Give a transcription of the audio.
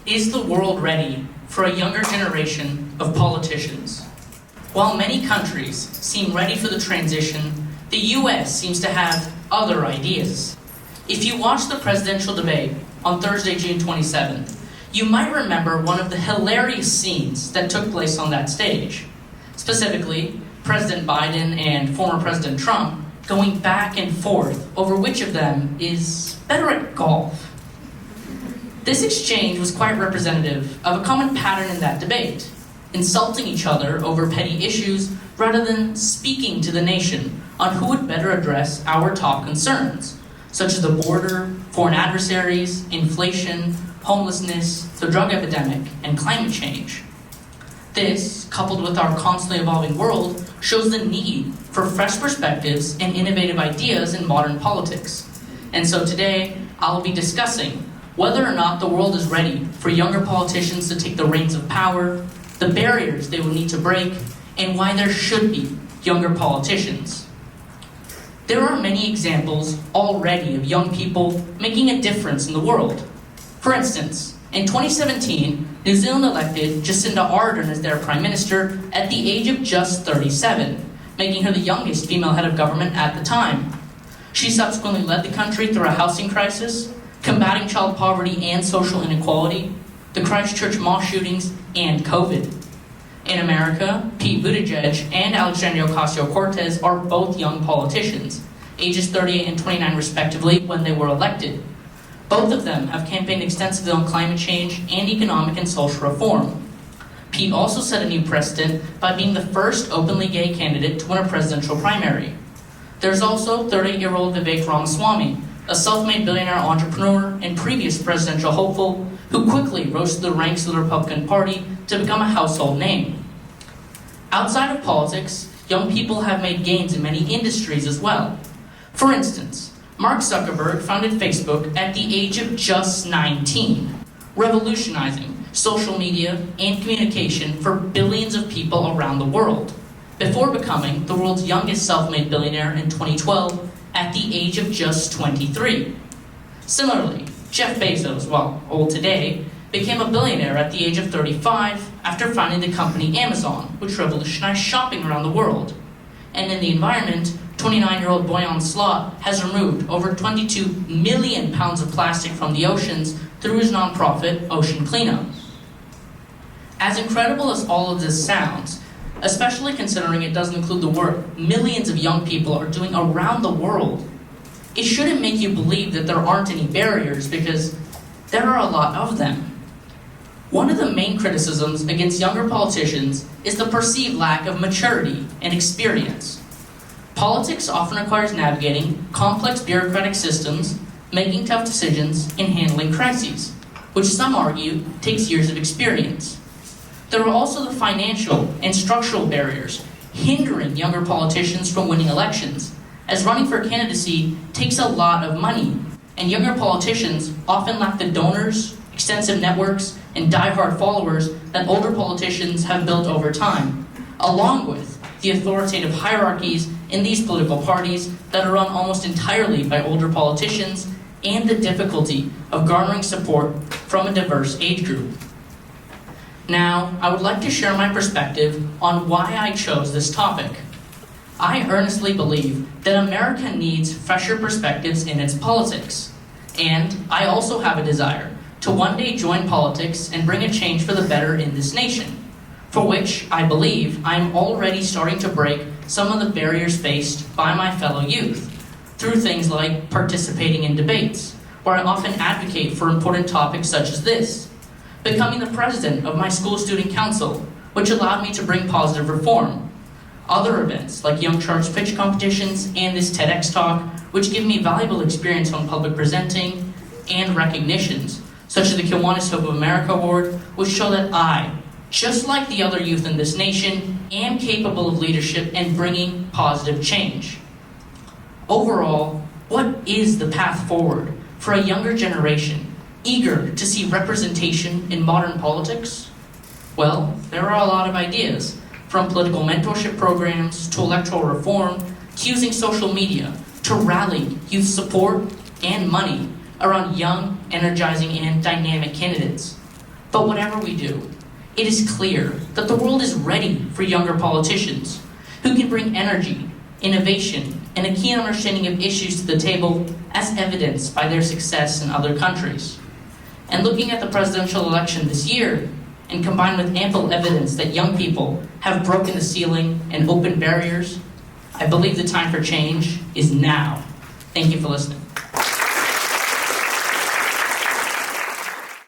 Is the world ready for a younger generation of politicians? While many countries seem ready for the transition, the US seems to have other ideas. If you watched the presidential debate on Thursday, June 27th, you might remember one of the hilarious scenes that took place on that stage. Specifically, President Biden and former President Trump going back and forth over which of them is better at golf. This exchange was quite representative of a common pattern in that debate, insulting each other over petty issues rather than speaking to the nation on who would better address our top concerns, such as the border, foreign adversaries, inflation, homelessness, the drug epidemic, and climate change. This, coupled with our constantly evolving world, shows the need for fresh perspectives and innovative ideas in modern politics. And so today, I'll be discussing whether or not the world is ready for younger politicians to take the reins of power, the barriers they will need to break, and why there should be younger politicians. There are many examples already of young people making a difference in the world. For instance, in 2017, New Zealand elected Jacinda Ardern as their Prime Minister at the age of just 37, making her the youngest female head of government at the time. She subsequently led the country through a housing crisis, combating child poverty and social inequality, the Christchurch mosque shootings, and COVID. In America, Pete Buttigieg and Alexandria Ocasio-Cortez are both young politicians, ages 38 and 29 respectively, when they were elected. Both of them have campaigned extensively on climate change and economic and social reform. Pete also set a new precedent by being the first openly gay candidate to win a presidential primary. There's also 38-year-old Vivek Ramaswamy, a self-made billionaire entrepreneur and previous presidential hopeful who quickly rose to the ranks of the Republican Party to become a household name. Outside of politics, young people have made gains in many industries as well. For instance, Mark Zuckerberg founded Facebook at the age of just 19, revolutionizing social media and communication for billions of people around the world, before becoming the world's youngest self-made billionaire in 2012 at the age of just 23. Similarly, Jeff Bezos, while old today, became a billionaire at the age of 35 after founding the company Amazon, which revolutionized shopping around the world. And in the environment, 29-year-old Boyan Slat has removed over 22 million pounds of plastic from the oceans through his nonprofit, Ocean Cleanup. As incredible as all of this sounds, especially considering it doesn't include the work millions of young people are doing around the world, it shouldn't make you believe that there aren't any barriers, because there are a lot of them. One of the main criticisms against younger politicians is the perceived lack of maturity and experience. Politics often requires navigating complex bureaucratic systems, making tough decisions, and handling crises, which some argue takes years of experience. There are also the financial and structural barriers hindering younger politicians from winning elections, as running for candidacy takes a lot of money, and younger politicians often lack the donors, extensive networks, and die-hard followers that older politicians have built over time, along with the authoritative hierarchies in these political parties that are run almost entirely by older politicians, and the difficulty of garnering support from a diverse age group. Now, I would like to share my perspective on why I chose this topic. I earnestly believe that America needs fresher perspectives in its politics, and I also have a desire to one day join politics and bring a change for the better in this nation, for which I believe I'm already starting to break some of the barriers faced by my fellow youth, through things like participating in debates, where I often advocate for important topics such as this, becoming the president of my school student council, which allowed me to bring positive reform, other events like Young Sharks pitch competitions and this TEDx talk, which give me valuable experience on public presenting, and recognitions, such as the Kiwanis Hope of America Award, which show that I, just like the other youth in this nation, am capable of leadership and bringing positive change. Overall, what is the path forward for a younger generation eager to see representation in modern politics? Well, there are a lot of ideas, from political mentorship programs to electoral reform, to using social media to rally youth support and money around young, energizing, and dynamic candidates. But whatever we do, it is clear that the world is ready for younger politicians who can bring energy, innovation, and a keen understanding of issues to the table as evidenced by their success in other countries. And looking at the presidential election this year, and combined with ample evidence that young people have broken the ceiling and opened barriers, I believe the time for change is now. Thank you for listening.